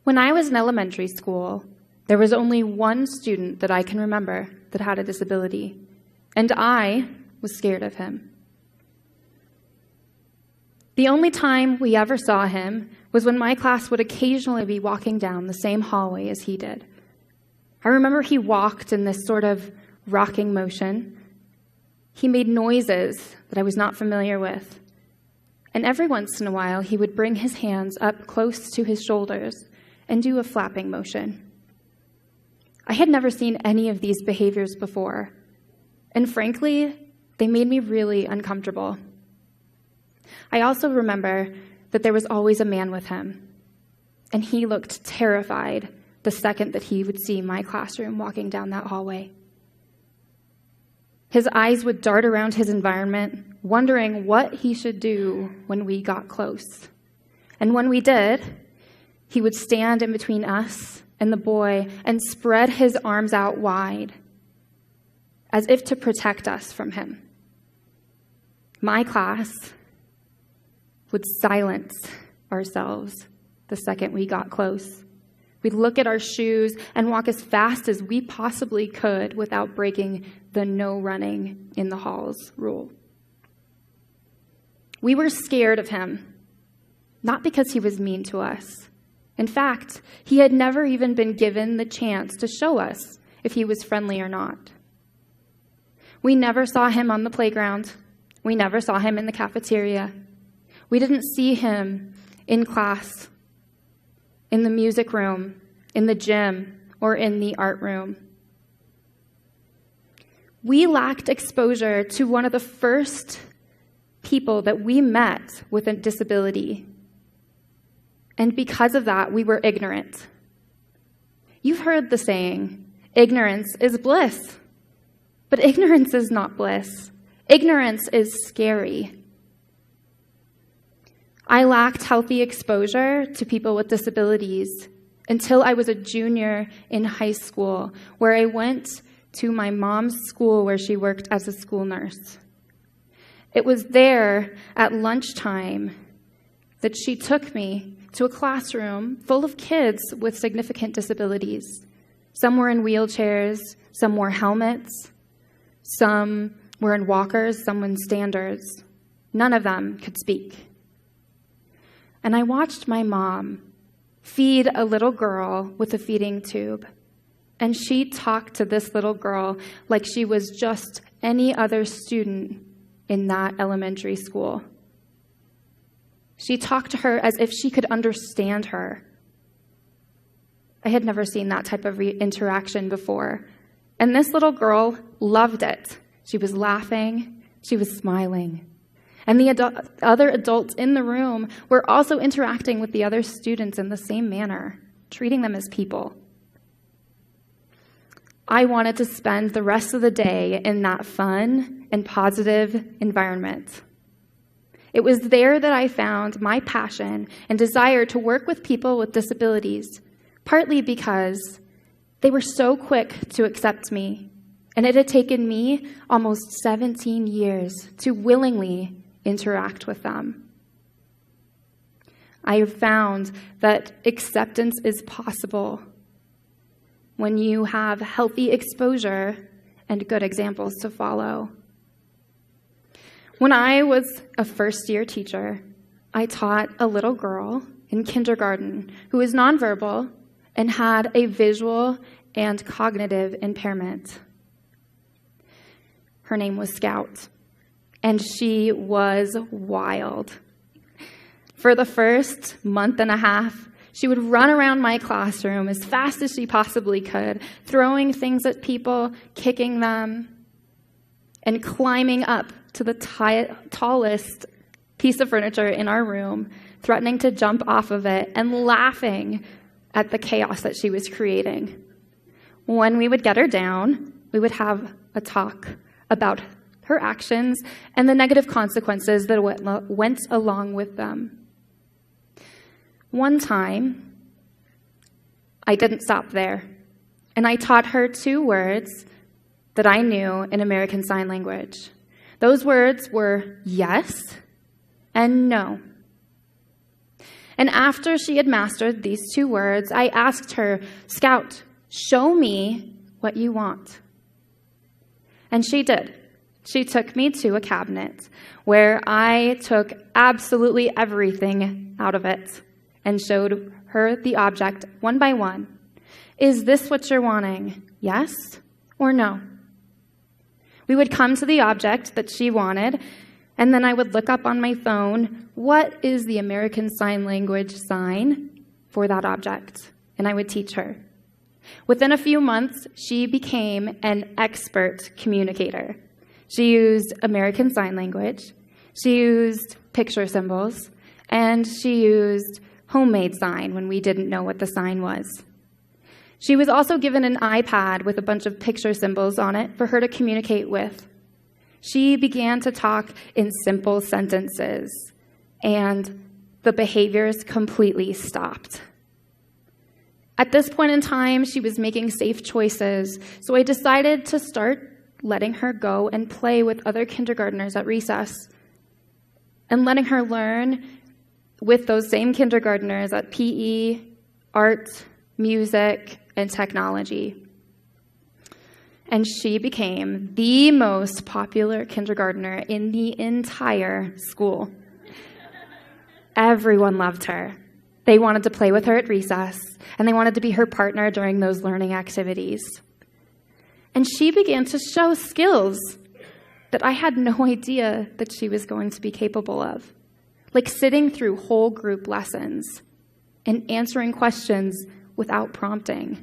When I was in elementary school, there was only one student that I can remember that had a disability, and I was scared of him. The only time we ever saw him was when my class would occasionally be walking down the same hallway as he did. I remember he walked in this sort of rocking motion. He made noises that I was not familiar with. And every once in a while, he would bring his hands up close to his shoulders and do a flapping motion. I had never seen any of these behaviors before, and frankly, they made me really uncomfortable. I also remember that there was always a man with him, and he looked terrified the second that he would see my classroom walking down that hallway. His eyes would dart around his environment, wondering what he should do when we got close. And when we did, he would stand in between us and the boy and spread his arms out wide, as if to protect us from him. My class would silence ourselves the second we got close. We'd look at our shoes and walk as fast as we possibly could without breaking the no running in the halls rule. We were scared of him, not because he was mean to us. In fact, he had never even been given the chance to show us if he was friendly or not. We never saw him on the playground. We never saw him in the cafeteria. We didn't see him in class, in the music room, in the gym, or in the art room. We lacked exposure to one of the first people that we met with a disability. And because of that, we were ignorant. You've heard the saying, ignorance is bliss. But ignorance is not bliss. Ignorance is scary. I lacked healthy exposure to people with disabilities until I was a junior in high school, where I went to my mom's school where she worked as a school nurse. It was there at lunchtime that she took me to a classroom full of kids with significant disabilities. Some were in wheelchairs, some wore helmets, some were in walkers, some in standers. None of them could speak. And I watched my mom feed a little girl with a feeding tube. And she talked to this little girl like she was just any other student in that elementary school. She talked to her as if she could understand her. I had never seen that type of interaction before. And this little girl loved it. She was laughing. She was smiling. And the other adults in the room were also interacting with the other students in the same manner, treating them as people. I wanted to spend the rest of the day in that fun and positive environment. It was there that I found my passion and desire to work with people with disabilities, partly because they were so quick to accept me, and it had taken me almost 17 years to willingly interact with them. I have found that acceptance is possible when you have healthy exposure and good examples to follow. When I was a first-year teacher, I taught a little girl in kindergarten who was nonverbal and had a visual and cognitive impairment. Her name was Scout, and she was wild. For the first month and a half, she would run around my classroom as fast as she possibly could, throwing things at people, kicking them, and climbing up to the tallest piece of furniture in our room, threatening to jump off of it and laughing at the chaos that she was creating. When we would get her down, we would have a talk about her actions and the negative consequences that went along with them. One time, I didn't stop there, and I taught her 2 words that I knew in American Sign Language. Those words were yes and no. And after she had mastered these 2 words, I asked her, "Scout, show me what you want." And she did. She took me to a cabinet where I took absolutely everything out of it and showed her the object one by one. Is this what you're wanting? Yes or no? We would come to the object that she wanted, and then I would look up on my phone, what is the American Sign Language sign for that object? And I would teach her. Within a few months, she became an expert communicator. She used American Sign Language, she used picture symbols, and she used homemade sign when we didn't know what the sign was. She was also given an iPad with a bunch of picture symbols on it for her to communicate with. She began to talk in simple sentences, and the behaviors completely stopped. At this point in time, she was making safe choices, so I decided to start letting her go and play with other kindergartners at recess, and letting her learn with those same kindergartners at PE, art, music, and technology. And she became the most popular kindergartner in the entire school. Everyone loved her. They wanted to play with her at recess, and they wanted to be her partner during those learning activities. And she began to show skills that I had no idea that she was going to be capable of, like sitting through whole group lessons and answering questions without prompting.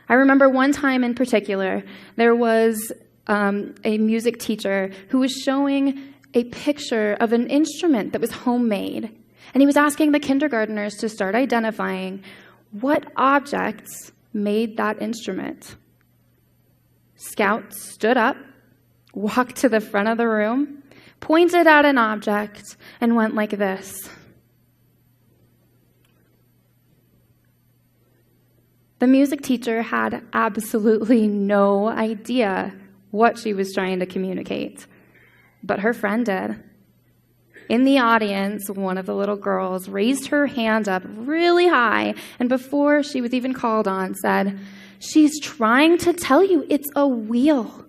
I remember one time in particular, there was a music teacher who was showing a picture of an instrument that was homemade. And he was asking the kindergartners to start identifying what objects made that instrument. Scout stood up, walked to the front of the room, pointed at an object, and went like this. The music teacher had absolutely no idea what she was trying to communicate, but her friend did. In the audience, one of the little girls raised her hand up really high, and before she was even called on, said, "She's trying to tell you it's a wheel."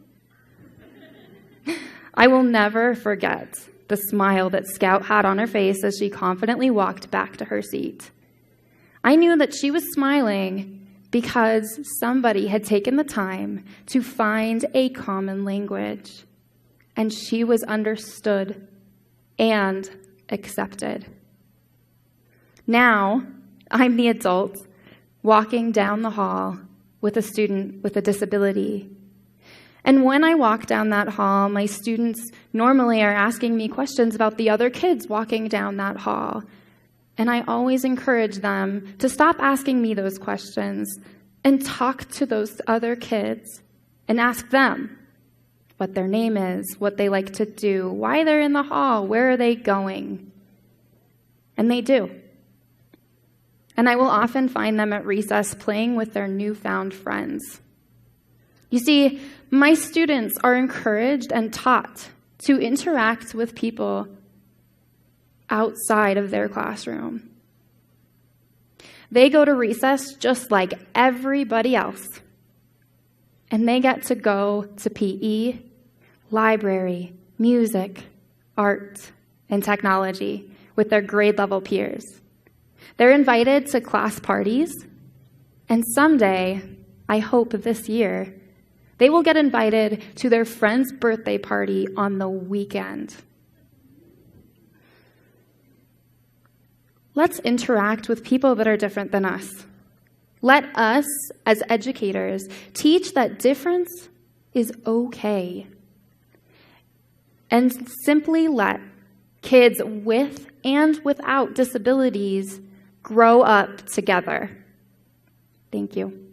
I will never forget the smile that Scout had on her face as she confidently walked back to her seat. I knew that she was smiling because somebody had taken the time to find a common language, and she was understood and accepted. Now, I'm the adult walking down the hall with a student with a disability. And when I walk down that hall, my students normally are asking me questions about the other kids walking down that hall. And I always encourage them to stop asking me those questions and talk to those other kids and ask them what their name is, what they like to do, why they're in the hall, where are they going. And they do. And I will often find them at recess playing with their newfound friends. You see, my students are encouraged and taught to interact with people outside of their classroom. They go to recess just like everybody else. And they get to go to PE, library, music, art, and technology with their grade level peers. They're invited to class parties, and someday, I hope this year, they will get invited to their friend's birthday party on the weekend. Let's interact with people that are different than us. Let us, as educators, teach that difference is okay. And simply let kids with and without disabilities grow up together. Thank you.